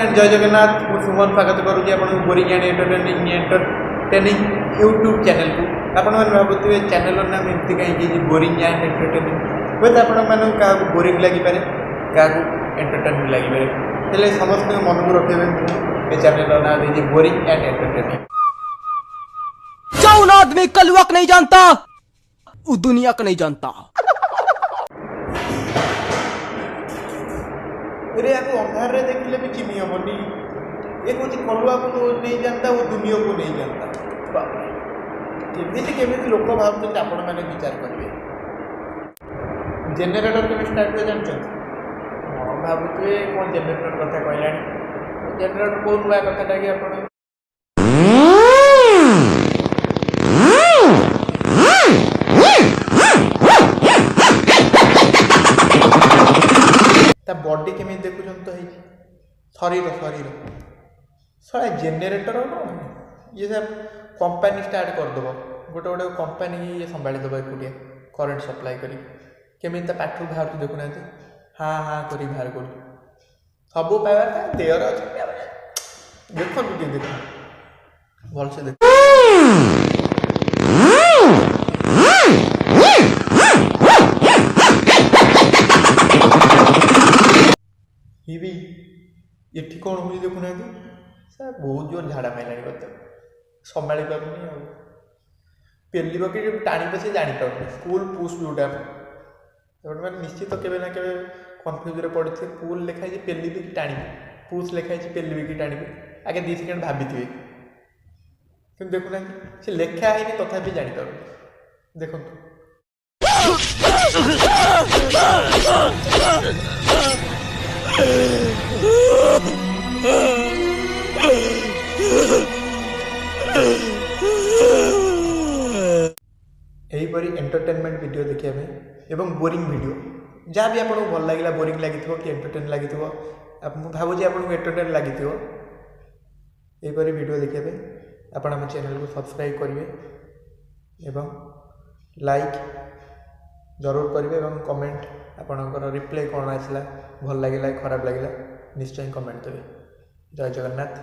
Friend जय जगन्नाथ मु सुमन स्वागत करुँगी आप boring and entertaining YouTube channel को आपण मैंने भावुए चैनल नाम एमती कहीं बोरिंग एंड एंटरटेनिंग हुए तो आपण क्या बोरिंग लगिपे क्या एंटरटेनिंग लगिपे हेल्ले समस्त मन को रखे ये चैनल ना दीजिए बोरिंग एंड एंटरटेनिंग। कौन आदमी कलुआ नहीं जानता वो दुनिया को नहीं जानता। अरे आपको अंधार रे देखले भी चिन्ह हेनी ये कौन कलुआ को तो नहीं जानता वो दुनिया को नहीं जानता। केमी लोक भावुँ आपण मैंने विचार करेंगे जेनेटर केमी स्टार्ट कर जानते भावुए कौन जेनेटर कथा कहला जेनेटर कौ नुआ कथाटा कि आप बॉडी केमी देखुं तो शरीर शरीर सारा जेनेटर ये सब कंपनी स्टार्ट करदेव गोटे गोटे कंपनी ये संभालीदेव एकुटिया करेन्ट सप्लाई कमी पाठ बाहर देखुना हाँ हाँ कर बाहर कर सब पाइबार देहर अच्छे देखो देख भलसे देख ये कौन हो देखुना सर बहुत जोर झाड़ा माइला करते संभाली पार्नी पेलिब कि टाणी से जापर स्कूल पुश जोटा मैंने निश्चित केवे ना केवे कन्फ्यूज पड़े पुल लिखाई पेलिबी कि टाणी पुश लिखाई पेलिबी कि टाणी आगे 2 सेकेंड भाभी कि देखुना से लेखा है तथापि जापर देखो यहीपरी एंटरटेनमेंट वीडियो देखिए एवं बोरिंग वीडियो जहाँ भी आपको भल लगे बोरिंग लगी कि एंटरटेन लगी भावुँ आपको एंटरटेन लगी यहीपरी वीडियो देखिए आपण आम चैनल को सब्सक्राइब करेंगे एवं लाइक जरूर करेंगे एवं कमेंट आपणकर रिप्लाई कौन आसला भल लगे खराब लगे निश्चय कमेंट देवे। जय जगन्नाथ।